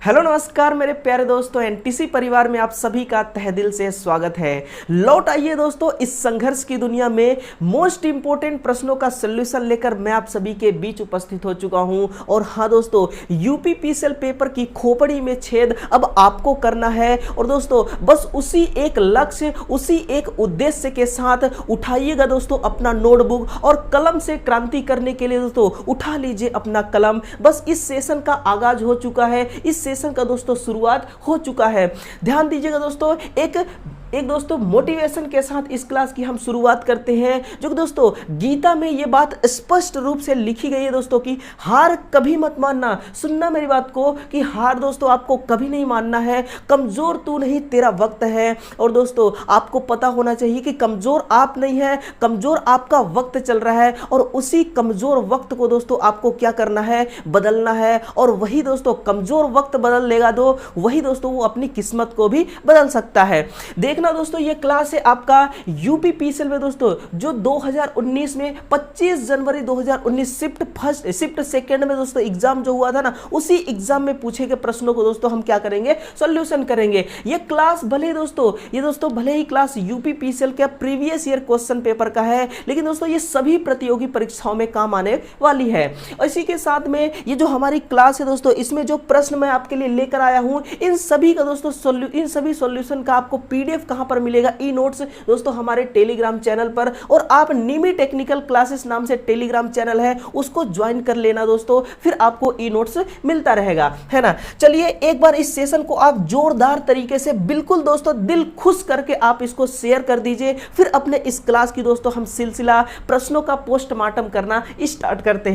Hello नमस्कार मेरे प्यारे दोस्तों, एनटीसी परिवार में आप सभी का तहे दिल से स्वागत है। लौट आइए दोस्तों इस संघर्ष की दुनिया में मोस्ट इंपोर्टेंट प्रश्नों का सॉल्यूशन लेकर मैं आप सभी के बीच उपस्थित हो चुका हूं। और हाँ दोस्तों, यूपी पीसीएल पेपर की खोपड़ी में छेद अब आपको करना है। और दोस्तों बस उसी एक लक्ष्य, उसी एक उद्देश्य के साथ उठाइएगा दोस्तों अपना नोटबुक और कलम से क्रांति करने के लिए दोस्तों उठा लीजिए अपना कलम। बस इस सेशन का आगाज हो चुका है, इस सेशन का दोस्तों शुरुआत हो चुका है। ध्यान दीजिएगा दोस्तों, एक दोस्तों मोटिवेशन के साथ इस क्लास की हम शुरुआत करते हैं। जो दोस्तों गीता में ये बात स्पष्ट रूप से लिखी गई है दोस्तों कि हार कभी मत मानना। सुनना मेरी बात को कि हार दोस्तों आपको कभी नहीं मानना है। कमजोर तू नहीं, तेरा वक्त है। और दोस्तों आपको पता होना चाहिए कि कमजोर आप नहीं है, कमजोर आपका वक्त चल रहा है। और उसी कमजोर वक्त को दोस्तों आपको क्या करना है, बदलना है। और वही दोस्तों कमजोर वक्त बदल लेगा तो वही दोस्तों वो अपनी किस्मत को भी बदल सकता है। देखना दोस्तों ये क्लास है आपका यूपी पीसीएल में दोस्तों जो 2019 में 25 जनवरी 2019 शिफ्ट सेकंड में दोस्तों एग्जाम जो हुआ था ना, उसी एग्जाम में पूछे गए प्रश्नों को दोस्तों हम क्या करेंगे, सॉल्यूशन करेंगे। ये क्लास भले दोस्तों भले ही क्लास यूपी पीसीएल के प्रीवियस ईयर क्वेश्चन पेपर का है, लेकिन दोस्तों ये सभी प्रतियोगी परीक्षाओं में काम आने वाली है। इसी के साथ में ये जो हमारी क्लास है दोस्तों, इसमें जो प्रश्न मैं आपके लिए लेकर आया हूं, इन सभी का दोस्तों इन सभी सॉल्यूशन का आपको पीडीएफ कहां पर मिलेगा, ई नोट्स दोस्तों हमारे टेलीग्राम चैनल पर। और आप निमी टेक्निकल क्लासेस नाम से टेलीग्राम चैनल है, उसको ज्वाइन कर लेना दोस्तों, फिर आपको ई नोट्स मिलता रहेगा, है ना। चलिए एक बार इस सेशन को आप जोरदार तरीके से बिल्कुल दोस्तों दिल खुश करके आप इसको शेयर कर दीजिए। फिर अपने इस क्लास की दोस्तों हम सिलसिला प्रश्नों का पोस्टमार्टम करना स्टार्ट करते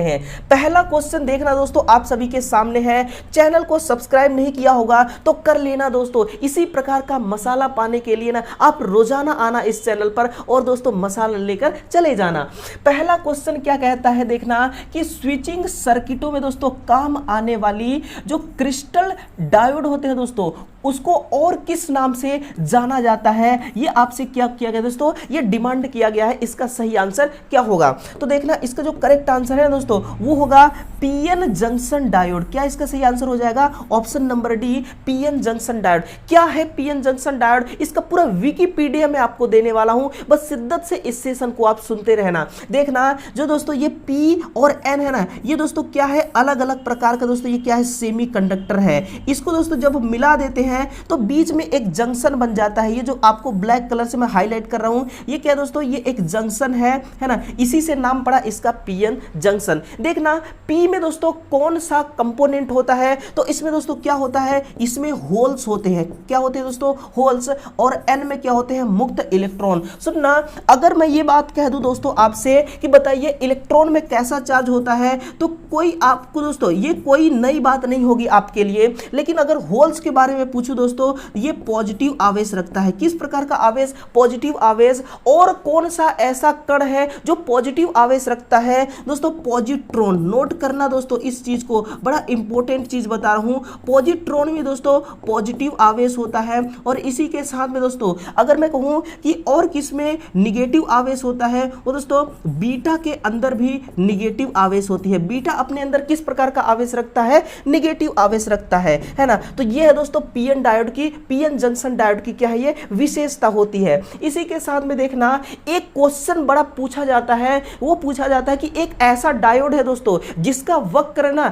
हैं। पहला क्वेश्चन देखना दोस्तों आप सभी के सामने है। चैनल को सब्सक्राइब नहीं किया होगा तो कर लेना दोस्तों। इसी प्रकार का मसाला पाने के लिए ना आप रोजाना आना इस चैनल पर और दोस्तों मसाला लेकर चले जाना। पहला क्वेश्चन क्या कहता है देखना कि स्विचिंग सर्किटों में दोस्तों काम आने वाली जो क्रिस्टल डायोड होते हैं दोस्तों, उसको और किस नाम से जाना जाता है, ये आपसे क्या किया गया दोस्तों, ये डिमांड किया गया है। इसका सही आंसर क्या होगा तो देखना, इसका जो करेक्ट आंसर है दोस्तों वो होगा पीएन जंक्शन डायोड। क्या इसका सही आंसर हो जाएगा, option number D, PN junction diode. क्या है पीएन जंक्शन डायोड, इसका पूरा विकिपीडिया में आपको देने वाला हूं, बस शिद्दत से इस सेशन को आप सुनते रहना। देखना जो दोस्तों ये पी और एन है ना, ये दोस्तों क्या है, अलग अलग प्रकार का दोस्तों ये क्या है, सेमीकंडक्टर है। इसको दोस्तों जब मिला देते हैं तो बीच में एक जंक्शन बन जाता है। ये जो आपको ब्लैक कलर से मैं हाईलाइट कर रहा हूं, ये क्या दोस्तों, ये एक जंक्शन है ना, इसी से नाम पड़ा इसका पीएन जंक्शन। देखना पी में दोस्तों कौन सा कंपोनेंट होता है, तो इसमें दोस्तों क्या होता है, इसमें होल्स होते हैं। क्या होते हैं दोस्तों, होल्स। और एन में क्या होते हैं, मुक्त इलेक्ट्रॉन। सुनना, अगर मैं ये बात कह दूं दोस्तों आपसे कि बताइए इलेक्ट्रॉन में कैसा चार्ज होता है, तो कोई आपको दोस्तों ये कोई नई बात नहीं होगी आपके लिए। लेकिन अगर होल्स के बारे में पूछूं दोस्तों, ये पॉजिटिव आवेश रखता है। किस प्रकार का आवेश, पॉजिटिव आवेश। और कौन सा ऐसा कण है जो पॉजिटिव आवेश रखता है दोस्तों, पॉजिट्रॉन। नोट करना दोस्तों इस चीज को, बड़ा इंपॉर्टेंट चीज बता रहा हूं। पॉजिट्रॉन में दोस्तों पॉजिटिव आवेश होता है। और इसी के साथ में दोस्तों अगर मैं कहूं कि और किसमें निगेटिव आवेश होता है, वो दोस्तों बीटा के अंदर भी निगेटिव आवेश होती है। बीटा अपने अंदर किस प्रकार का आवेश रखता है, निगेटिव आवेश रखता है ना। तो ये है दोस्तों पीएन डायोड की, पीएन जंक्शन डायोड की क्या है, ये विशेषता होती है। इसी के साथ में देखना एक क्वेश्चन बड़ा पूछा जाता है, वो पूछा जाता है कि एक ऐसा डायोड है दोस्तों जिसका वक्र ना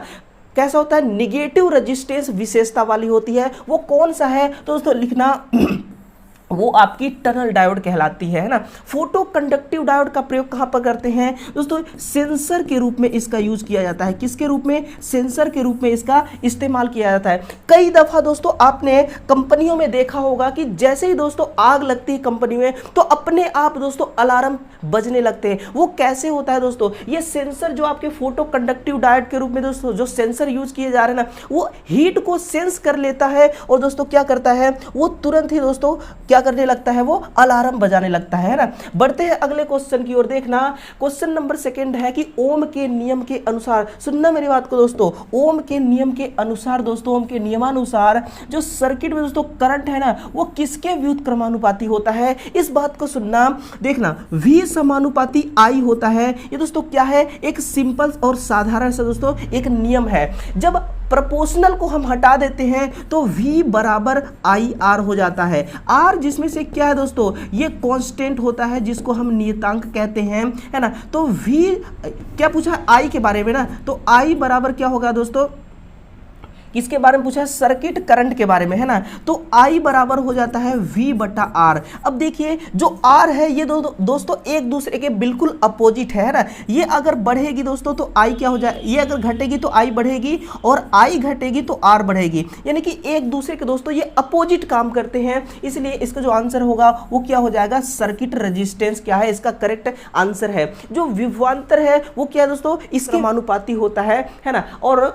कैसा होता है, निगेटिव रेजिस्टेंस विशेषता वाली होती है, वो कौन सा है तो दोस्तों लिखना वो आपकी टनल डायोड कहलाती है ना। फोटो कंडक्टिव डायोड का प्रयोग कहां पर करते हैं दोस्तों, सेंसर के रूप में इसका यूज किया जाता है। किसके रूप में, सेंसर के रूप में इसका इस्तेमाल किया जाता है। कई दफा दोस्तों आपने कंपनियों में देखा होगा कि जैसे ही दोस्तों आग लगती है कंपनी में तो अपने आप दोस्तों अलार्म बजने लगते हैं। वो कैसे होता है दोस्तों, ये सेंसर जो आपके फोटो कंडक्टिव डायोड के रूप में दोस्तों जो सेंसर यूज किए जा रहे हैं ना, वो हीट को सेंस कर लेता है और दोस्तों क्या करता है, वो तुरंत ही दोस्तों क्या क्या करने लगता है, वो अलार्म बजाने लगता है ना। बढ़ते हैं अगले क्वेश्चन की ओर। देखना क्वेश्चन नंबर सेकंड है कि ओम के नियम के अनुसार, सुनना मेरी बात को दोस्तों, ओम के नियम के अनुसार दोस्तों, ओम के नियमानुसार जो सर्किट में दोस्तों करंट है ना, वो किसके व्युत्क्रमानुपाती होता है, इस बात को सुनना। देखना V समानुपाती I होता है। ये दोस्तों क्या है, एक सिंपल और साधारण सा दोस्तों एक नियम है। जब प्रोपोर्शनल को हम हटा देते हैं तो V बराबर आई आर हो जाता है। R जिसमें से क्या है दोस्तों, ये कांस्टेंट होता है जिसको हम नियतांक कहते हैं, है ना। तो V क्या पूछा, I के बारे में ना, तो I बराबर क्या होगा दोस्तों, किसके बारे में पूछा है, सर्किट करंट के बारे में, है ना। तो I बराबर हो जाता है V बटा R। अब देखिए जो R है ये दोस्तों एक दूसरे के बिल्कुल अपोजिट है ना। ये अगर बढ़ेगी दोस्तों तो I क्या हो जाए, ये अगर घटेगी तो I बढ़ेगी, और I घटेगी तो R बढ़ेगी, यानी कि एक दूसरे के दोस्तों ये अपोजिट काम करते हैं। इसलिए इसका जो आंसर होगा वो क्या हो जाएगा, सर्किट रेजिस्टेंस क्या है, इसका करेक्ट आंसर है। जो विभवांतर है वो क्या है दोस्तों, इसके समानुपाती होता है ना। और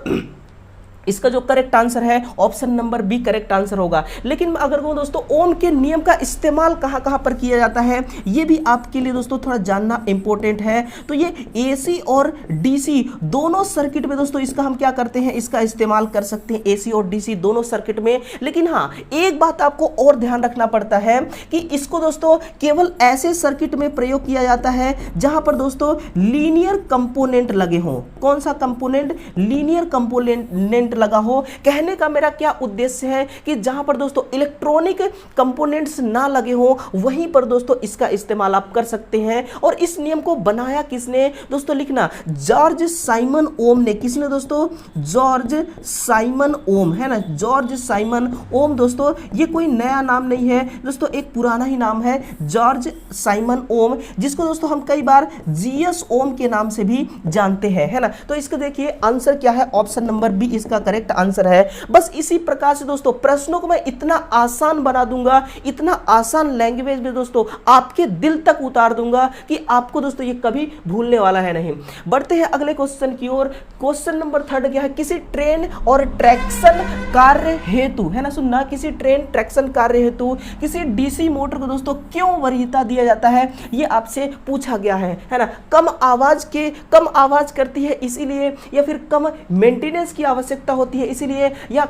इसका जो करेक्ट आंसर है option number B correct answer होगा। लेकिन मैं अगर कहूं दोस्तों ओम के नियम का इस्तेमाल कहां कहां पर किया जाता है, ये भी आपके लिए दोस्तों थोड़ा जानना इंपॉर्टेंट है। तो ये एसी और डीसी दोनों सर्किट में दोस्तों इसका हम क्या करते हैं, इसका इस्तेमाल कर सकते हैं, एसी और डीसी दोनों सर्किट में। लेकिन हाँ, एक बात आपको और ध्यान रखना पड़ता है कि इसको दोस्तों केवल ऐसे सर्किट में प्रयोग किया जाता है जहां पर दोस्तों लीनियर कंपोनेंट लगे हों। कौन सा कंपोनेंट, लीनियर कंपोनेंट लगा हो। कहने का मेरा क्या उद्देश्य है कि जहां पर दोस्तों इलेक्ट्रॉनिक कंपोनेंट्स ना लगे हो वहीं पर दोस्तों इसका इस्तेमाल आप कर सकते हैं। और इस नियम को बनाया किसने दोस्तों, लिखना जॉर्ज साइमन ओम ने। किसने दोस्तों, जॉर्ज साइमन ओम, है ना। जॉर्ज साइमन ओम दोस्तों ये कोई नया नाम नहीं है दोस्तों, एक पुराना ही नाम है जॉर्ज साइमन ओम, जिसको दोस्तों हम कई बार जीएस ओम के नाम से भी जानते हैं, है ना। तो इसका देखिए आंसर क्या है, ऑप्शन नंबर बी इसका करेक्ट आंसर है। बस इसी प्रकार से दोस्तों प्रश्नों को मैं इतना आसान बना दूंगा, इतना आसान लैंग्वेज में दोस्तों आपके दिल तक उतार दूंगा कि आपको दोस्तों ये कभी भूलने वाला है नहीं। बढ़ते हैं अगले क्वेश्चन की ओर। क्वेश्चन नंबर थर्ड क्या है, किसी ट्रेन और ट्रैक्शन कार्य हेतु, है ना, सुनना, किसी ट्रेन ट्रैक्शन कार्य हेतु किसी डीसी मोटर को दोस्तों क्यों वरीयता दिया जाता है, ये आपसे पूछा गया है ना। कम आवाज करती है इसीलिए, या फिर कम मेंटेनेंस की आवश्यकता होती है इसीलिए, या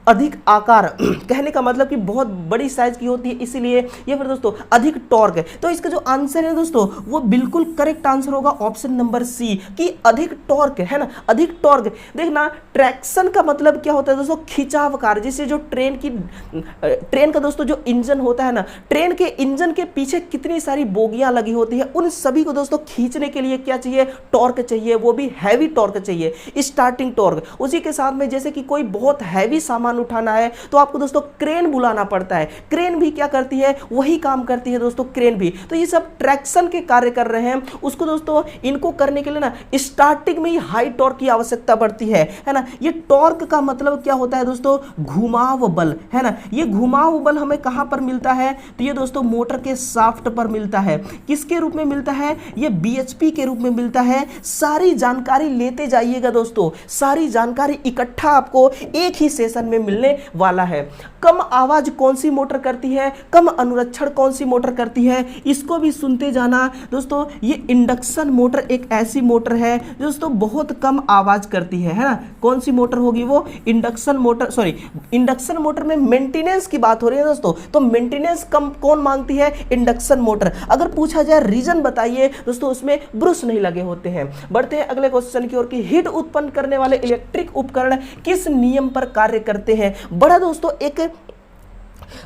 अधिक आकार कहने का मतलब कि बहुत बड़ी साइज की होती है इसीलिए, या फिर दोस्तों अधिक टॉर्क। तो इसका जो आंसर है दोस्तों वो बिल्कुल करेक्ट आंसर होगा ऑप्शन नंबर सी कि अधिक टॉर्क, है ना, अधिक टॉर्क। देखना ट्रैक्शन का मतलब क्या होता है दोस्तों, खिंचाव कार्य। जिससे जो ट्रेन का दोस्तों जो इंजन होता है ना, ट्रेन के इंजन के पीछे कितनी सारी बोगियां लगी होती है, उन सभी को दोस्तों खींचने के लिए क्या चाहिए, टॉर्क चाहिए, वो भी हैवी टॉर्क चाहिए, स्टार्टिंग टॉर्क। उसी के साथ में जैसे कि कोई बहुत हैवी सामान उठाना है तो आपको दोस्तों क्रेन बुलाना पड़ता है। क्रेन भी क्या करती है, वही काम करती है दोस्तों, क्रेन भी। तो ये सब ट्रैक्शन के कार्य कर रहे हैं। उसको दोस्तों इनको करने के लिए ना स्टार्टिंग में ही हाई टॉर्क की आवश्यकता पड़ती है ना। ये टॉर्क का मतलब क्या होता है दोस्तों, घुमाव बल, है ना। ये घुमाव बल हमें कहां पर मिलता है, तो ये दोस्तों मोटर के शाफ्ट पर मिलता है। किसके रूप में मिलता है, ये बीएचपी के रूप में मिलता है। सारी जानकारी लेते जाइएगा दोस्तों, सारी जानकारी इकट्ठा आपको एक ही सेशन में मिलने वाला है। कम आवाज कौन सी मोटर करती है, कम अनुरक्षण कौन सी मोटर करती है, इसको भी सुनते जाना दोस्तों। ये इंडक्शन मोटर एक ऐसी मोटर है दोस्तों बहुत कम आवाज करती है ना। कौन सी मोटर होगी वो, induction motor. Sorry, induction motor में मेंटेनेंस की बात हो रही है दोस्तों, तो मेंटेनेंस कम कौन मांगती है, इंडक्शन मोटर। अगर पूछा जाए रीजन बताइए दोस्तों, उसमें ब्रुश नहीं लगे होते हैं। बढ़ते हैं अगले क्वेश्चन की ओर कि हीट उत्पन्न करने वाले इलेक्ट्रिक उपकरण किस नियम पर कार्य करते हैं। बड़ा दोस्तों एक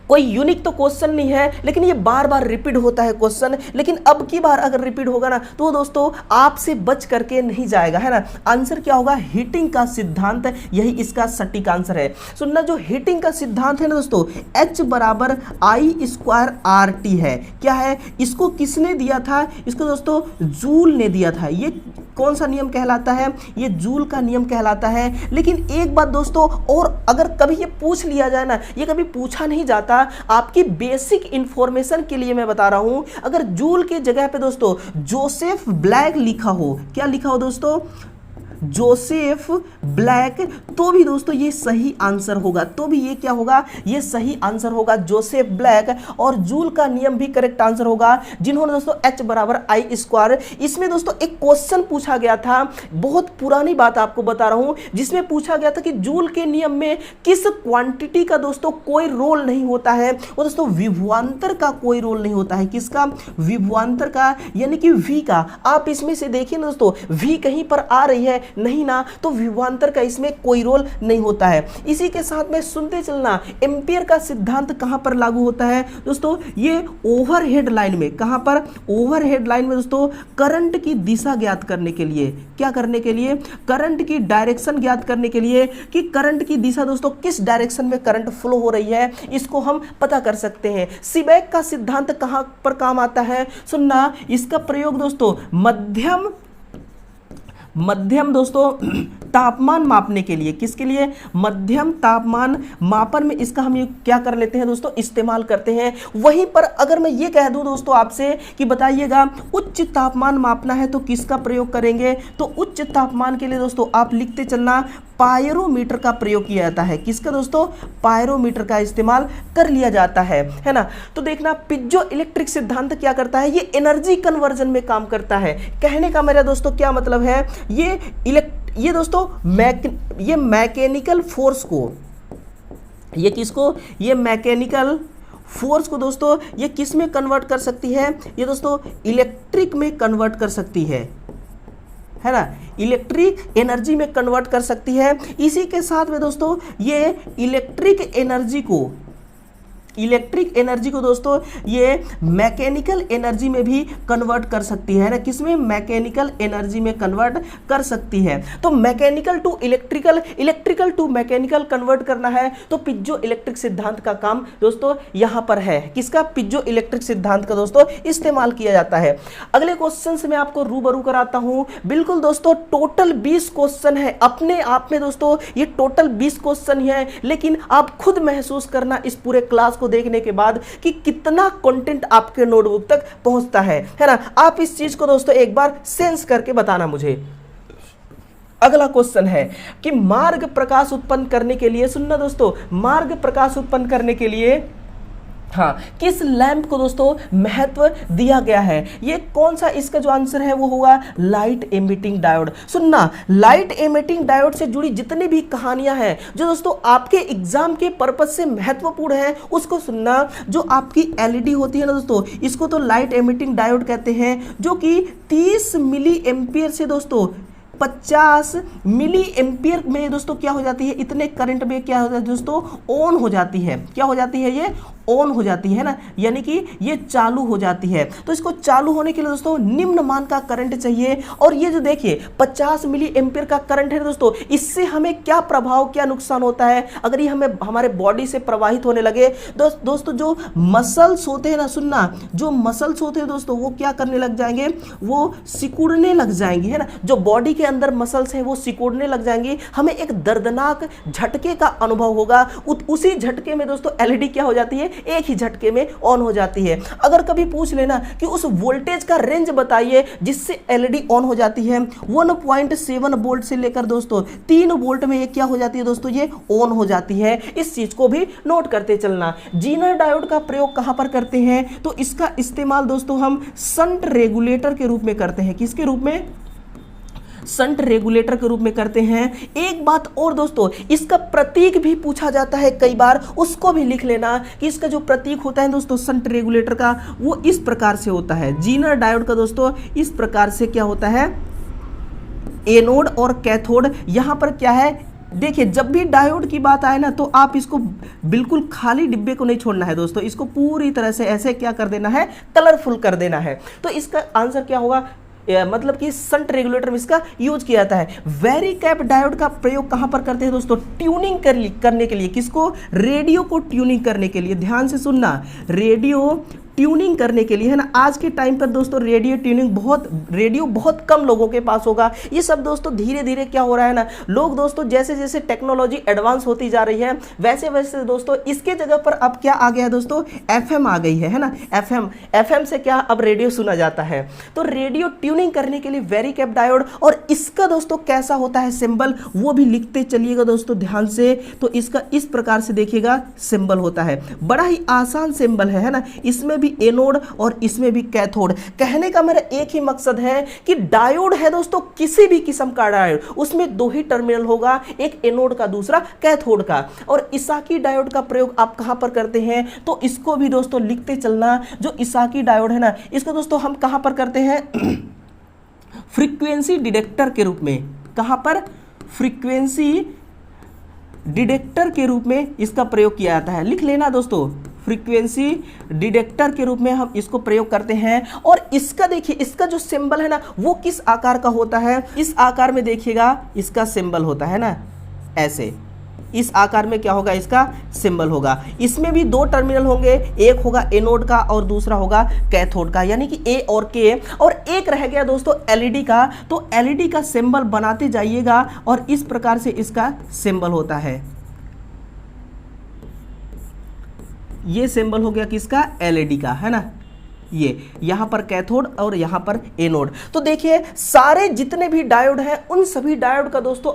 कोई यूनिक तो क्वेश्चन नहीं है, लेकिन ये बार बार रिपीट होता है क्वेश्चन। लेकिन अब की बार अगर रिपीट होगा ना तो दोस्तों आपसे बच करके नहीं जाएगा, है ना। आंसर क्या होगा, हीटिंग का सिद्धांत, यही इसका सटीक आंसर है। सुनना, जो हीटिंग का सिद्धांत है ना दोस्तों, H बराबर I² RT है। क्या है, इसको किसने दिया था, इसको दोस्तों जूल ने दिया था। ये कौन सा नियम कहलाता है, ये जूल का नियम कहलाता है। लेकिन एक बात दोस्तों, और अगर कभी ये पूछ लिया जाए ना, ये कभी पूछा नहीं जाता, आपकी बेसिक इंफॉर्मेशन के लिए मैं बता रहा हूं। अगर जूल के जगह पे दोस्तों जोसेफ ब्लैक लिखा हो, क्या लिखा हो दोस्तों, जोसेफ ब्लैक, तो भी दोस्तों ये सही आंसर होगा, तो भी ये क्या होगा, ये सही आंसर होगा जोसेफ ब्लैक। और जूल का नियम भी करेक्ट आंसर होगा, जिन्होंने दोस्तों H बराबर आई स्क्वायर। इसमें दोस्तों एक क्वेश्चन पूछा गया था, बहुत पुरानी बात आपको बता रहा हूं, जिसमें पूछा गया था कि जूल के नियम में किस क्वांटिटी का दोस्तों कोई रोल नहीं होता है, वो दोस्तों विभवांतर का कोई रोल नहीं होता है। किसका? विभवांतर का, यानी कि V का। आप इसमें से देखिए ना दोस्तों, V कहीं पर आ रही है नहीं ना, तो विभवांतर का इसमें कोई रोल नहीं होता है। इसी के साथ में सुनते चलना, एम्पियर का सिद्धांत कहां पर लागू होता है दोस्तों, ये ओवरहेड लाइन में। कहां पर? ओवरहेड लाइन में दोस्तों, करंट की दिशा ज्ञात करने के लिए। क्या करने के लिए? करंट की डायरेक्शन ज्ञात करने के लिए, कि करंट की दिशा दोस्तों किस डायरेक्शन में करंट फ्लो हो रही है, इसको हम पता कर सकते हैं। सीबेक का सिद्धांत कहां पर काम आता है? सुनना, इसका प्रयोग दोस्तों मध्यम दोस्तों तापमान मापने के लिए। किसके लिए? मध्यम तापमान मापन में इसका हम ये क्या कर लेते हैं दोस्तों, इस्तेमाल करते हैं। वहीं पर अगर मैं ये कह दूं दोस्तों आपसे कि बताइएगा उच्च तापमान मापना है तो किसका प्रयोग करेंगे, तो उच्च तापमान के लिए दोस्तों आप लिखते चलना, पायरोमीटर का प्रयोग किया जाता है। किसका दोस्तों? पायरोमीटर का इस्तेमाल कर लिया जाता है ना। तो देखना, पिज्जो इलेक्ट्रिक सिद्धांत क्या करता है, ये एनर्जी कन्वर्जन में काम करता है। कहने का मेरा दोस्तों क्या मतलब है, ये दोस्तों ये मैकेनिकल फोर्स को, ये किसको, ये मैकेनिकल फोर्स को दोस्तों ये किस में कन्वर्ट कर सकती है, ये दोस्तों इलेक्ट्रिक में कन्वर्ट कर सकती है ना, इलेक्ट्रिक एनर्जी में कन्वर्ट कर सकती है। इसी के साथ में दोस्तों ये इलेक्ट्रिक एनर्जी को दोस्तों ये मैकेनिकल एनर्जी में भी कन्वर्ट कर सकती है ना। किसमें? मैकेनिकल एनर्जी में कन्वर्ट कर सकती है। तो mechanical to electrical, electrical to mechanical convert करना है तो पिज्जो इलेक्ट्रिक सिद्धांत का काम दोस्तों यहां पर है। किसका? पिज्जो इलेक्ट्रिक सिद्धांत का दोस्तों इस्तेमाल किया जाता है। अगले क्वेश्चन से मैं आपको रूबरू कराता हूं। बिल्कुल दोस्तों, टोटल 20 क्वेश्चन है, अपने आप में दोस्तों ये टोटल 20 क्वेश्चन ही है, लेकिन आप खुद महसूस करना इस पूरे क्लास को देखने के बाद कि कितना कंटेंट आपके नोटबुक तक पहुंचता है ना। आप इस चीज को दोस्तों एक बार सेंस करके बताना मुझे। अगला क्वेश्चन है कि मार्ग प्रकाश उत्पन्न करने के लिए, सुनना दोस्तों, मार्ग प्रकाश उत्पन्न करने के लिए किस लैंप को दोस्तों महत्व दिया गया है, ये कौन सा इसका जो आंसर है वो होगा लाइट एमिटिंग डायोड। सुनना, लाइट एमिटिंग डायोड से जुड़ी जितनी भी कहानियां हैं जो दोस्तों आपके एग्जाम के पर्पज से महत्वपूर्ण है, उसको सुनना। जो आपकी एलईडी होती है ना दोस्तों, इसको तो लाइट एमिटिंग डायोड कहते हैं, जो कि 30 मिली एम्पियर से दोस्तों 50 मिली एम्पियर में दोस्तों क्या हो जाती है, इतने करंट में क्या होता है दोस्तों, ऑन हो जाती है। क्या हो जाती है? ये ऑन हो जाती है ना, यानी कि ये चालू हो जाती है। तो इसको चालू होने के लिए दोस्तों निम्न मान का करंट चाहिए। और ये जो देखिए 50 मिली एम्पियर का करंट है दोस्तों, इससे हमें क्या प्रभाव, क्या नुकसान होता है अगर ये हमें हमारे बॉडी से प्रवाहित होने लगे। दोस्तों जो मसल्स होते हैं ना, सुनना, जो मसल्स होते हैं दोस्तों वो क्या करने लग जाएंगे, वो सिकुड़ने लग जाएंगे, है ना। जो बॉडी के अंदर मसल्स हैं वो सिकुड़ने लग जाएंगी, हमें एक दर्दनाक झटके का अनुभव होगा। उसी झटके में दोस्तों एलईडी क्या हो जाती है, एक ही झटके में ऑन हो जाती है। अगर कभी पूछ लेना कि उस वोल्टेज का रेंज बताइए जिससे एलईडी ऑन हो जाती है, 1.7 वोल्ट से लेकर दोस्तों 3 वोल्ट में ये क्या हो जाती है दोस्तों, ये ऑन हो जाती है। इस चीज को भी नोट करते चलना। जीनर डायोड का प्रयोग कहां पर करते हैं, तो इसका इस्तेमाल दोस्तों हम शंट रेगुलेटर के रूप में करते हैं। किसके रूप में? शंट रेगुलेटर के रूप में करते हैं। एक बात और दोस्तों, इसका प्रतीक भी पूछा जाता है कई बार, उसको भी लिख लेना कि इसका जो प्रतीक होता है दोस्तों शंट रेगुलेटर का, वो इस प्रकार से होता है। जीनर डायोड का दोस्तों इस प्रकार से क्या होता है, एनोड और कैथोड। यहां पर क्या है, देखिए जब भी डायोड की बात आए ना तो आप इसको बिल्कुल खाली डिब्बे को नहीं छोड़ना है दोस्तों, इसको पूरी तरह से ऐसे क्या कर देना है, कलरफुल कर देना है। तो इसका आंसर क्या होगा, मतलब कि शंट रेगुलेटर में इसका यूज किया जाता है। वेरी कैप डायोड का प्रयोग कहां पर करते हैं दोस्तों, ट्यूनिंग करने के लिए। किसको? रेडियो को ट्यूनिंग करने के लिए। ध्यान से सुनना, रेडियो ट्यूनिंग करने के लिए, है ना। आज के टाइम पर दोस्तों रेडियो बहुत कम लोगों के पास होगा। ये सब दोस्तों धीरे धीरे क्या हो रहा है ना, लोग दोस्तों जैसे जैसे टेक्नोलॉजी एडवांस होती जा रही है वैसे वैसे दोस्तों इसके जगह पर अब क्या आ गया है दोस्तों, एफएम आ गई है ना। एफएम से क्या अब रेडियो सुना जाता है। तो रेडियो ट्यूनिंग करने के लिए वेरिकैप डायोड, और इसका दोस्तों कैसा होता है सिंबल, वो भी लिखते चलिएगा दोस्तों ध्यान से। तो इसका इस प्रकार से देखिएगा सिंबल होता है, बड़ा ही आसान सिंबल है ना। इसमें भी एनोड और इसमें भी कैथोड। कहने का मेरा एक ही मकसद है कि डायोड है दोस्तों, किसी भी किस्म का डायोड, उसमें दो ही टर्मिनल होगा, एक एनोड का दूसरा कैथोड का। और इसाकी डायोड का प्रयोग आप कहां पर करते हैं, तो इसको भी दोस्तों लिखते चलना। जो इसाकी डायोड है ना, इसको दोस्तों हम कहां पर करते हैं, फ्रीक्वेंसी डिटेक्टर के रूप में। कहां पर, फ्रीक्वेंसी डिटेक्टर के रूप में इसका प्रयोग किया जाता है। लिख लेना दोस्तों, फ्रीक्वेंसी डिटेक्टर के रूप में हम इसको प्रयोग करते हैं। और इसका देखिए, इसका जो सिंबल है ना वो किस आकार का होता है, इस आकार में देखिएगा इसका सिंबल होता है ना, ऐसे इस आकार में क्या होगा, इसका सिंबल होगा। इसमें भी दो टर्मिनल होंगे, एक होगा एनोड का और दूसरा होगा कैथोड का, यानी कि ए और के। और एक रह गया दोस्तों एलईडी का। तो एलईडी का सिंबल बनाते जाइएगा और इस प्रकार से इसका सिंबल होता है। ये सिंबल हो गया किसका, एलईडी का, है ना। ये यहां पर कैथोड और यहां पर एनोड। तो देखिए सारे जितने भी डायोड हैं उन सभी डायोड का दोस्तों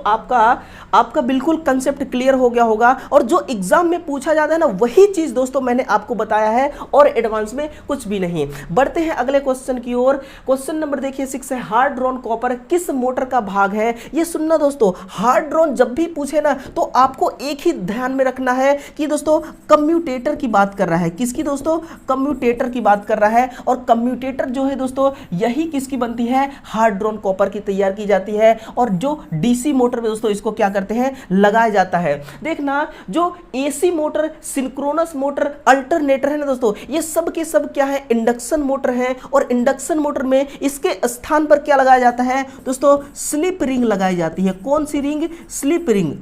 आपका बिल्कुल कंसेप्ट क्लियर हो गया होगा। और जो एग्जाम में पूछा जाता है ना वही चीज दोस्तों मैंने आपको बताया है, और एडवांस में कुछ भी नहीं। बढ़ते हैं अगले क्वेश्चन की ओर। क्वेश्चन नंबर देखिए 6 है, हार्ड ड्रोन कॉपर किस मोटर का भाग है। ये सुनना दोस्तों, हार्ड ड्रोन जब भी पूछे ना तो आपको एक ही ध्यान में रखना है कि दोस्तों कम्यूटेटर की बात कर रहा है। किसकी दोस्तों, कम्यूटेटर की बात कर रहा है। और कम्यूटेटर जो है दोस्तों यही किसकी बनती है, हार्ड ड्रोन कॉपर की तैयार की जाती है। और जो डीसी मोटर में दोस्तों इसको क्या करते हैं, लगाया जाता है। देखना जो AC motor, synchronous motor, alternator है ना दोस्तों, ये सब के सब क्या है, इंडक्शन मोटर है। और इंडक्शन मोटर में इसके स्थान पर क्या लगाया जाता है दोस्तों, स्लिप रिंग लगाई जाती है। कौन सी रिंग, स्लिप रिंग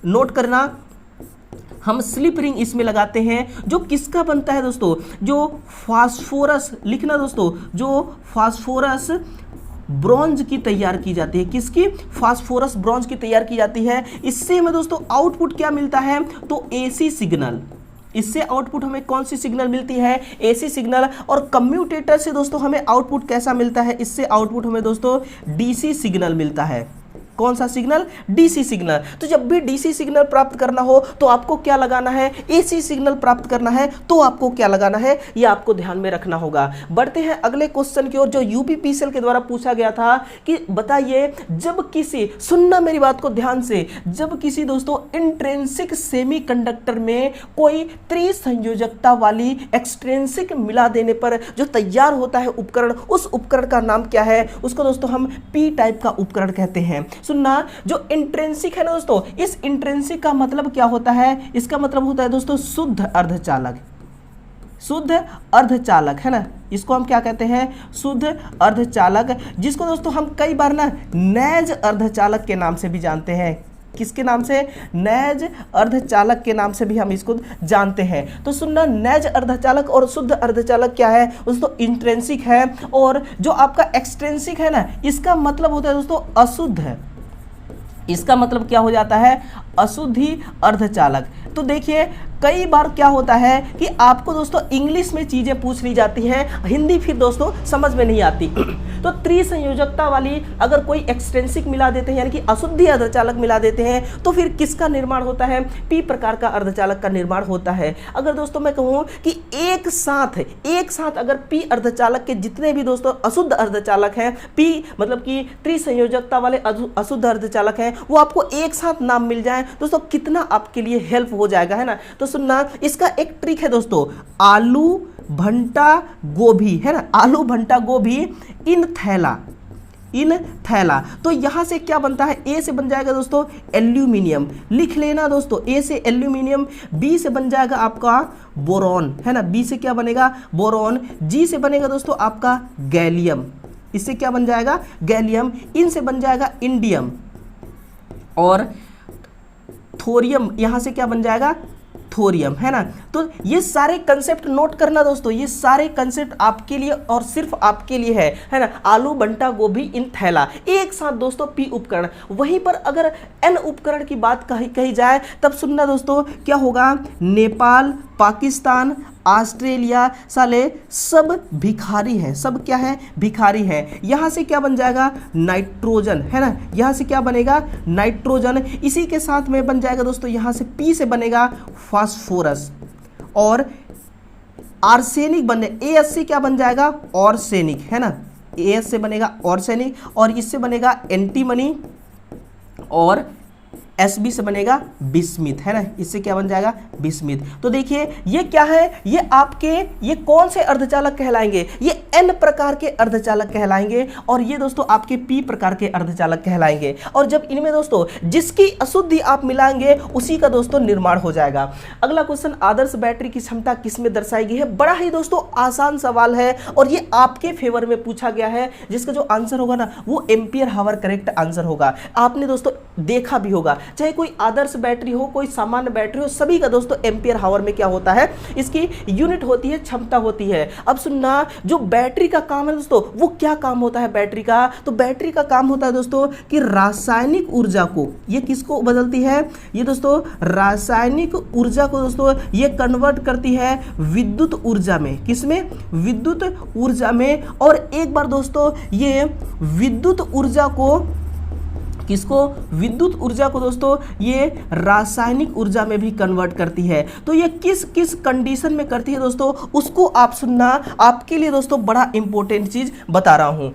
नोट करना, हम स्लिप रिंग इसमें लगाते हैं। जो किसका बनता है दोस्तों, जो फास्फोरस, लिखना दोस्तों, जो फास्फोरस ब्रॉन्ज की तैयार की जाती है। किसकी, फास्फोरस ब्रॉन्ज की तैयार की जाती है। इससे हमें दोस्तों आउटपुट क्या मिलता है, तो एसी सिग्नल। इससे आउटपुट हमें कौन सी सिग्नल मिलती है, एसी सिग्नल। और कम्यूटेटर से दोस्तों हमें आउटपुट कैसा मिलता है, इससे आउटपुट हमें दोस्तों डीसी सिग्नल मिलता है। कौन सा सिग्नल, डीसी सिग्नल। तो जब भी डीसी सिग्नल प्राप्त करना हो तो आपको क्या लगाना है, एसी सिग्नल प्राप्त करना है तो आपको क्या लगाना है, ये आपको ध्यान में रखना होगा। बढ़ते हैं अगले क्वेश्चन की ओर, जो यूपीपीसीएल के द्वारा पूछा गया था कि बताइए जब किसी, सुनना मेरी बात को ध्यान से, जब किसी दोस्तों इंट्रिंसिक सेमीकंडक्टर में कोई त्रिसंयोजकता वाली एक्सट्रिंसिक मिला देने पर जो तैयार होता है उपकरण, उस उपकरण का नाम क्या है, उसको दोस्तों हम पी टाइप का उपकरण कहते हैं। सुनना, जो इंट्रिंसिक है ना दोस्तों, इस इंट्रिंसिक का मतलब क्या होता है, इसका मतलब होता है दोस्तों शुद्ध अर्धचालक। शुद्ध अर्धचालक है ना, इसको हम क्या कहते हैं, शुद्ध अर्धचालक, जिसको दोस्तों हम कई बार ना नैज अर्धचालक के नाम से भी जानते हैं। किसके नाम से, नैज अर्धचालक के नाम से भी हम इसको जानते हैं। तो सुनना, नैज अर्धचालक और शुद्ध अर्धचालक क्या है दोस्तों, इंट्रिंसिक है। और जो आपका एक्सट्रिंसिक है ना, इसका मतलब होता है दोस्तों अशुद्ध है। इसका मतलब क्या हो जाता है, अशुद्धि अर्धचालक। तो देखिए कई बार क्या होता है कि आपको दोस्तों इंग्लिश में चीजें पूछ ली जाती हैं, हिंदी फिर दोस्तों समझ में नहीं आती। तो त्रिसंयोजकता वाली अगर कोई एक्सट्रिंसिक मिला देते हैं, यानी कि अशुद्धि अर्धचालक मिला देते हैं, तो फिर किसका निर्माण होता है, पी प्रकार का अर्धचालक का निर्माण होता है। अगर दोस्तों मैं कहूँ कि एक साथ अगर पी अर्धचालक के जितने भी दोस्तों अशुद्ध अर्धचालक हैं, पी मतलब कि त्रिसंयोजकता वाले अशुद्ध अर्धचालक हैं, वो आपको एक साथ नाम मिल जाए दोस्तों, कितना आपके लिए हेल्प हो जाएगा, है ना। तो सुनना, इसका एक ट्रिक है दोस्तों, आलू भंटा गोभी, है ना, आलू भंटा गोभी इन थैला। तो यहां से क्या बनता है, ए से बन जाएगा दोस्तों एल्यूमिनियम, लिख लेना दोस्तों, ए से एल्यूमिनियम, बी से बन जाएगा आपका बोरॉन, है ना, बी से क्या बनेगा, बोरॉन, जी से बनेगा दोस्तों आपका गैलियम, इससे क्या बन जाएगा, गैलियम, इन से बन जाएगा इंडियम, और थोरियम, यहां से क्या बन जाएगा, थोरियम, है ना। तो ये सारे कंसेप्ट नोट करना दोस्तों, ये सारे कंसेप्ट आपके लिए और सिर्फ आपके लिए है ना। आलू बंटा गोभी इन थैला, एक साथ दोस्तों पी उपकरण। वहीं पर अगर एन उपकरण की बात कही जाए तब सुनना दोस्तों क्या होगा, नेपाल, पाकिस्तान, ऑस्ट्रेलिया साले सब भिखारी हैं, सब क्या है, भिखारी हैं। यहां से क्या बन जाएगा, नाइट्रोजन, है ना। यहां से क्या बनेगा, नाइट्रोजन। इसी के साथ में बन जाएगा दोस्तों, यहां से पी से बनेगा फास्फोरस, और आर्सेनिक बनने, एएस से क्या बन जाएगा, ऑर्सेनिक, है ना। एएस से बनेगा ऑर्सेनिक, और इससे बनेगा एंटीमनी, और एसबी से बनेगा बिस्मिथ, है ना। इससे क्या बन जाएगा, बिस्मिथ। तो देखिए ये क्या है, ये आपके ये कौन से अर्धचालक कहलाएंगे, ये एन प्रकार के अर्धचालक कहलाएंगे, और ये दोस्तों आपके पी प्रकार के अर्धचालक कहलाएंगे। और जब इनमें दोस्तों जिसकी अशुद्धि आप मिलाएंगे उसी का दोस्तों निर्माण हो जाएगा। अगला क्वेश्चन, आदर्श बैटरी की क्षमता किसमें दर्शाई गई है। बड़ा ही दोस्तों आसान सवाल है और ये आपके फेवर में पूछा गया है, जिसका जो आंसर होगा ना वो एम्पियर हावर करेक्ट आंसर होगा। आपने दोस्तों देखा भी होगा, चाहे कोई आदर्श बैटरी हो, कोई सामान्य बैटरी हो, सभी का दोस्तों एम्पियर हावर में क्या होता है, इसकी यूनिट होती है, क्षमता होती है। अब सुनना, जो बैटरी का काम है दोस्तों, वो क्या काम होता है बैटरी का, तो बैटरी का काम होता है दोस्तों कि रासायनिक ऊर्जा को, ये किसको बदलती है, ये दोस्तों रासायनिक ऊर्जा को दोस्तों ये कन्वर्ट करती है विद्युत ऊर्जा में, किसमें, विद्युत ऊर्जा में। और एक बार दोस्तों ये विद्युत ऊर्जा को, किसको, विद्युत ऊर्जा को दोस्तों ये रासायनिक ऊर्जा में भी कन्वर्ट करती है। तो ये किस किस कंडीशन में करती है दोस्तों, उसको आप सुनना, आपके लिए दोस्तों बड़ा इंपॉर्टेंट चीज बता रहा हूं।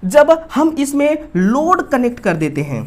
जब हम इसमें लोड कनेक्ट कर देते हैं,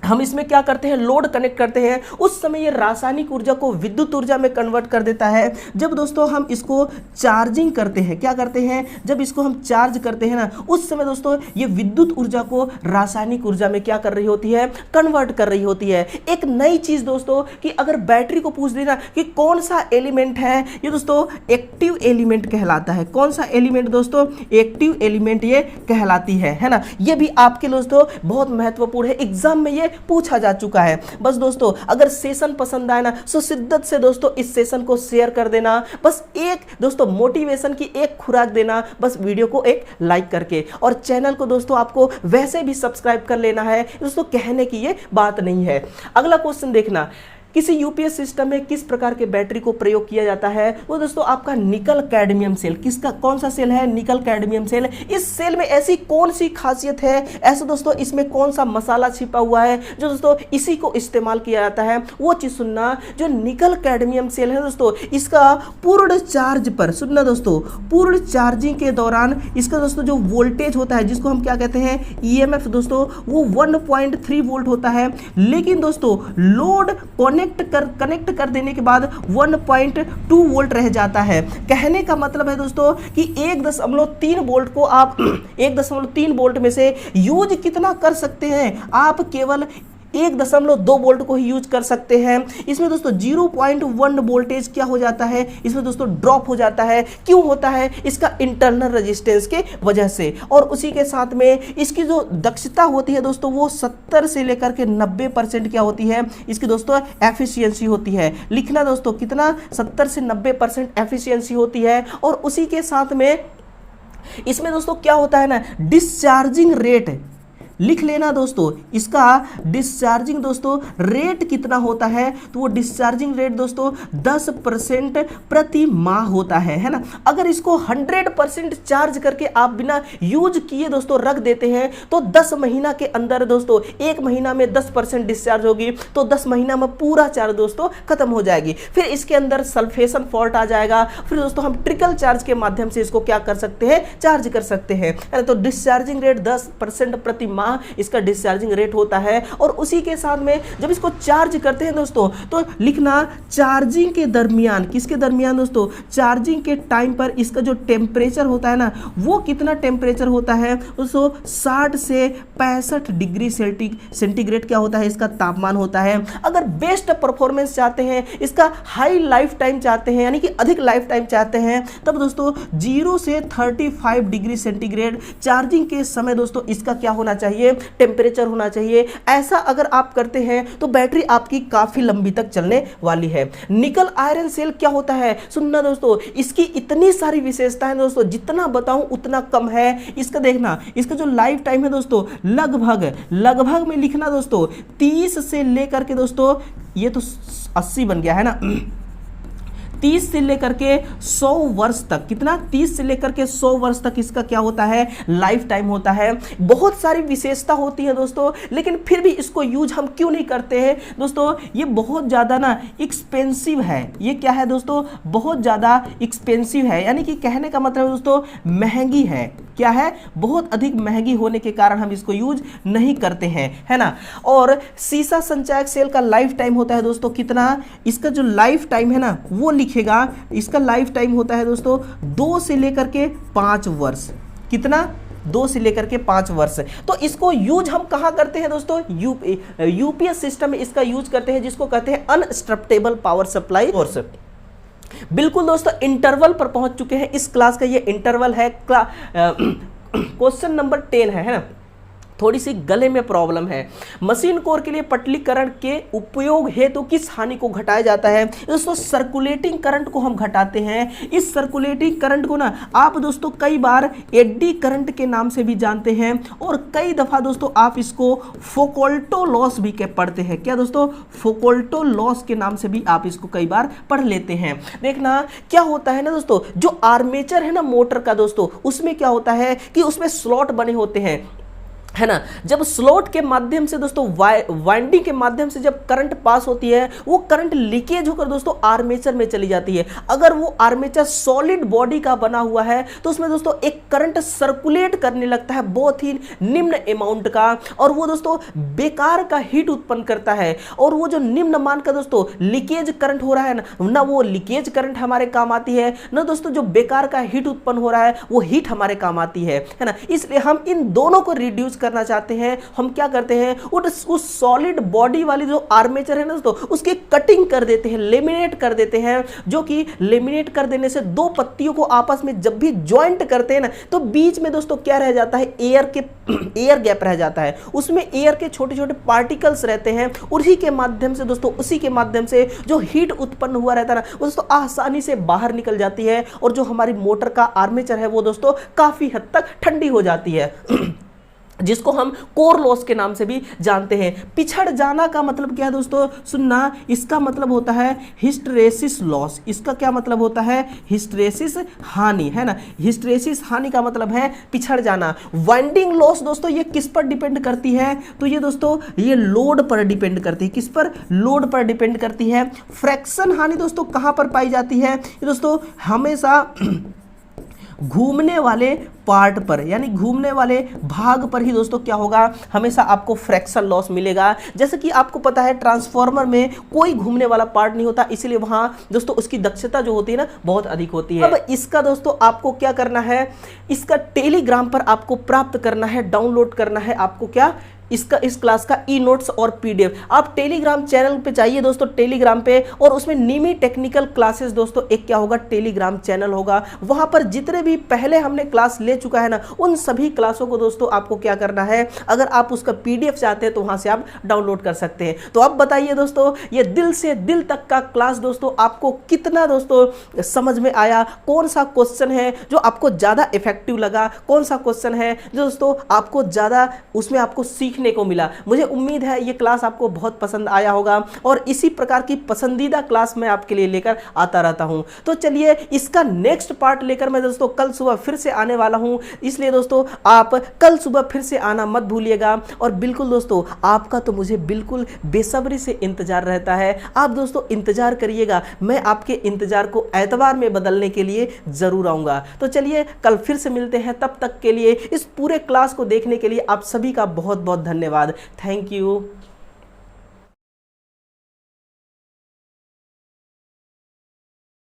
हम इसमें क्या करते हैं, लोड कनेक्ट करते हैं, उस समय ये रासायनिक ऊर्जा को विद्युत ऊर्जा में कन्वर्ट कर देता है। जब दोस्तों हम इसको चार्जिंग करते हैं, क्या करते हैं, जब इसको हम चार्ज करते हैं ना, उस समय दोस्तों ये विद्युत ऊर्जा को रासायनिक ऊर्जा में क्या कर रही होती है, कन्वर्ट कर रही होती है। एक नई चीज दोस्तों कि अगर बैटरी को पूछ देना कि कौन सा एलिमेंट है, ये दोस्तों एक्टिव एलिमेंट कहलाता है। कौन सा एलिमेंट दोस्तों, एक्टिव एलिमेंट ये कहलाती है ना। ये भी आपके दोस्तों बहुत महत्वपूर्ण है, एग्जाम में ये पूछा जा चुका है। बस दोस्तों अगर सेशन पसंद आए ना, तो शिद्दत से दोस्तों इस सेशन को शेयर कर देना, बस एक दोस्तों मोटिवेशन की एक खुराक देना, बस वीडियो को एक लाइक करके, और चैनल को दोस्तों आपको वैसे भी सब्सक्राइब कर लेना है दोस्तों, कहने की ये बात नहीं है। अगला क्वेश्चन देखना, किसी यूपीएस सिस्टम में किस प्रकार के बैटरी को प्रयोग किया जाता है, वो दोस्तों आपका निकल कैडमियम सेल। किसका, कौन सा सेल है, निकल कैडमियम सेल। इस सेल में ऐसी कौन सी खासियत है, ऐसा दोस्तों इसमें कौन सा मसाला छिपा हुआ है जो दोस्तों इसी को इस्तेमाल किया जाता है, वो चीज सुनना। जो निकल कैडमियम सेल है दोस्तों, इसका पूर्ण चार्ज पर, सुनना दोस्तों, पूर्ण चार्जिंग के दौरान इसका दोस्तों जो वोल्टेज होता है, जिसको हम क्या कहते हैं, ईएमएफ दोस्तों, वो 1.3 वोल्ट होता है। लेकिन दोस्तों लोड कनेक्ट कर देने के बाद 1.2 वोल्ट रह जाता है। कहने का मतलब है दोस्तों कि 1.3 वोल्ट को आप 1.3 वोल्ट में से यूज कितना कर सकते हैं, आप केवल 1.2 वोल्ट को ही यूज कर सकते हैं। इसमें दोस्तों 0.1 वोल्टेज क्या हो जाता है, इसमें दोस्तों ड्रॉप हो जाता है। क्यों होता है, इसका इंटरनल रेजिस्टेंस के वजह से। और उसी के साथ में इसकी जो दक्षता होती है दोस्तों, वो 70 से लेकर के 90% क्या होती है, इसकी दोस्तों एफिशिएंसी होती है। लिखना दोस्तों कितना, 70 से 90% एफिशिएंसी होती है। और उसी के साथ में इसमें दोस्तों क्या होता है ना, डिस्चार्जिंग रेट लिख लेना दोस्तों, इसका डिस्चार्जिंग दोस्तों रेट कितना होता है, तो वो डिस्चार्जिंग रेट दोस्तों 10% प्रति माह होता है ना। अगर इसको 100% चार्ज करके आप बिना यूज किए दोस्तों रख देते हैं, तो 10 महीना के अंदर दोस्तों, 1 महीना में 10% डिस्चार्ज होगी, तो 10 महीना में पूरा चार्ज दोस्तों खत्म हो जाएगी। फिर इसके अंदर सल्फेशन फॉल्ट आ जाएगा, फिर दोस्तों हम ट्रिकल चार्ज के माध्यम से इसको क्या कर सकते हैं, चार्ज कर सकते हैं। तो डिस्चार्जिंग रेट 10% प्रति माह इसका डिस्चार्जिंग रेट होता है। और उसी के साथ में जब इसको चार्ज करते हैं दोस्तों, तो लिखना चार्जिंग के दरमियान, किसके दरमियान दोस्तों, चार्जिंग के टाइम पर इसका जो टेम्परेचर होता है ना, वो कितना टेम्परेचर होता है दोस्तों, 60 से 65 डिग्री सेंटीग्रेड क्या होता है, इसका तापमान होता है। अगर बेस्ट परफॉर्मेंस चाहते हैं, इसका हाई लाइफ टाइम चाहते हैं, यानी कि अधिक लाइफ टाइम चाहते हैं, तब दोस्तों 0 से 35 डिग्री सेंटीग्रेड चार्जिंग के समय दोस्तों इसका क्या होना चाहिए, चाहिए, टेम्परेचर होना चाहिए। ऐसा अगर आप करते हैं तो बैटरी आपकी काफी लंबी तक चलने वाली है। निकल आयरन सेल क्या होता है, सुनना दोस्तों, इसकी इतनी सारी विशेषताएं दोस्तों, जितना बताऊं उतना कम है। इसका देखना, इसका जो लाइफ टाइम है दोस्तों, लगभग में लिखना दोस्तों 30 से लेकर के दोस्तों, ये तो 80 बन गया है ना, 30 से लेकर के 100 वर्ष तक, कितना, 30 से लेकर के 100 वर्ष तक इसका क्या होता है, लाइफ टाइम होता है। बहुत सारी विशेषता होती है दोस्तों, लेकिन फिर भी इसको यूज हम क्यों नहीं करते हैं दोस्तों, ये बहुत ज़्यादा ना एक्सपेंसिव है। ये क्या है दोस्तों, बहुत ज़्यादा एक्सपेंसिव है, यानी कि कहने का मतलब दोस्तों महंगी है। क्या है, बहुत अधिक महंगी होने के कारण हम इसको यूज नहीं करते हैं, है ना। और सीसा संचायक सेल का लाइफ टाइम होता है दोस्तों कितना, इसका जो लाइफ टाइम है ना वो लिखेगा, इसका लाइफ टाइम होता है दोस्तों 2 से लेकर के 5 वर्ष। कितना, 2 से लेकर के 5 वर्ष। तो इसको यूज हम कहाँ करते हैं दोस्तों, यूपीएस सिस्टम में इसका यूज करते हैं, जिसको कहते हैं अनस्ट्रप्टेबल पावर सप्लाई सोर्स। बिल्कुल दोस्तों, इंटरवल पर पहुंच चुके हैं। इस क्लास का ये इंटरवल है, क्वेश्चन नंबर 10 है ना। थोड़ी सी गले में प्रॉब्लम है। मशीन कोर के लिए पटलीकरण के उपयोग हेतु किस हानि को घटाया जाता है दोस्तों, सर्कुलेटिंग करंट को हम घटाते हैं। इस सर्कुलेटिंग करंट को ना आप दोस्तों कई बार एडी करंट के नाम से भी जानते हैं, और कई दफा दोस्तों आप इसको फोकोल्टो लॉस भी पढ़ते हैं। क्या दोस्तों, फोकोल्टो लॉस के नाम से भी आप इसको कई बार पढ़ लेते हैं। देखना क्या होता है ना दोस्तों, जो आर्मेचर है ना मोटर का दोस्तों, उसमें क्या होता है कि उसमें स्लॉट बने होते हैं, है ना। जब स्लॉट के माध्यम से दोस्तों वाइंडिंग के माध्यम से जब करंट पास होती है, वो करंट लीकेज होकर दोस्तों आर्मेचर में चली जाती है। अगर वो आर्मेचर सॉलिड बॉडी का बना हुआ है तो उसमें दोस्तों एक करंट सर्कुलेट करने लगता है बहुत ही निम्न अमाउंट का, और वो दोस्तों बेकार का हीट उत्पन्न करता है। और वो जो निम्न मान का दोस्तों लीकेज करंट हो रहा है ना वो लीकेज करंट हमारे काम आती है, ना दोस्तों जो बेकार का हीट उत्पन्न हो रहा है वो हीट हमारे काम आती है ना। इसलिए हम इन दोनों को रिड्यूस करना चाहते हैं। हम क्या करते हैं, उस सॉलिड बॉडी वाली जो आर्मेचर है ना दोस्तों, उसकी कटिंग कर देते हैं, लेमिनेट कर देते हैं, जो कि लेमिनेट कर देने से दो पत्तियों को आपस में जब भी ज्वाइंट करते हैं ना, तो बीच में दोस्तों क्या रह जाता है, एयर गैप रह जाता है। उसमें एयर के छोटे छोटे पार्टिकल्स रहते हैं, उसी के माध्यम से दोस्तों, उसी के माध्यम से जो हीट उत्पन्न हुआ रहता है ना, वो दोस्तों आसानी से बाहर निकल जाती है, और जो हमारी मोटर का आर्मेचर है वो दोस्तों काफी हद तक ठंडी हो जाती है जिसको हम कोर लॉस के नाम से भी जानते हैं। पिछड़ जाना का मतलब क्या है दोस्तों, सुनना, इसका मतलब होता है हिस्टरेसिस लॉस। इसका क्या मतलब होता है, हिस्टरेसिस हानि, है ना। हिस्टरेसिस हानि का मतलब है पिछड़ जाना। वाइंडिंग लॉस दोस्तों ये किस पर डिपेंड करती है, तो ये दोस्तों ये लोड पर डिपेंड करती है। किस पर, लोड पर डिपेंड करती है। फ्रैक्शन हानि दोस्तों कहां पर पाई जाती है, ये दोस्तों हमेशा घूमने वाले पार्ट पर, यानी घूमने वाले भाग पर ही दोस्तों क्या होगा, हमेशा आपको फ्रैक्शन लॉस मिलेगा। जैसे कि आपको पता है ट्रांसफार्मर में कोई घूमने वाला पार्ट नहीं होता, इसीलिए वहां दोस्तों उसकी दक्षता जो होती है ना बहुत अधिक होती है। अब इसका दोस्तों आपको क्या करना है, इसका टेलीग्राम पर आपको प्राप्त करना है, डाउनलोड करना है आपको क्या, इसका, इस क्लास का ई नोट्स और पीडीएफ। आप टेलीग्राम चैनल पे जाइए दोस्तों, टेलीग्राम पे, और उसमें नीमी टेक्निकल क्लासेस दोस्तों एक क्या होगा, टेलीग्राम चैनल होगा। वहां पर जितने भी पहले हमने क्लास ले चुका है ना, उन सभी क्लासों को दोस्तों आपको क्या करना है, अगर आप उसका पीडीएफ चाहते हैं तो वहां से आप डाउनलोड कर सकते हैं। तो अब बताइए दोस्तों, ये दिल से दिल तक का क्लास दोस्तों आपको कितना दोस्तों समझ में आया, कौन सा क्वेश्चन है जो आपको ज्यादा इफेक्टिव लगा, कौन सा क्वेश्चन है जो दोस्तों आपको ज्यादा उसमें आपको सीखने को मिला। मुझे उम्मीद है ये क्लास आपको बहुत पसंद आया होगा, और इसी प्रकार की पसंदीदा क्लास मैं आपके लिए लेकर आता रहता हूं। तो चलिए इसका नेक्स्ट पार्ट लेकर मैं दोस्तों कल सुबह फिर से आने वाला हूं, इसलिए दोस्तों आप कल सुबह फिर से आना मत भूलिएगा। और बिल्कुल दोस्तों आपका तो मुझे बिल्कुल बेसब्री से इंतजार रहता है, आप दोस्तों इंतजार करिएगा, मैं आपके इंतजार को एतवार में बदलने के लिए जरूर आऊंगा। तो चलिए कल फिर से मिलते हैं, तब तक के लिए इस पूरे क्लास को देखने के लिए आप सभी का बहुत बहुत धन्यवाद। Thank you.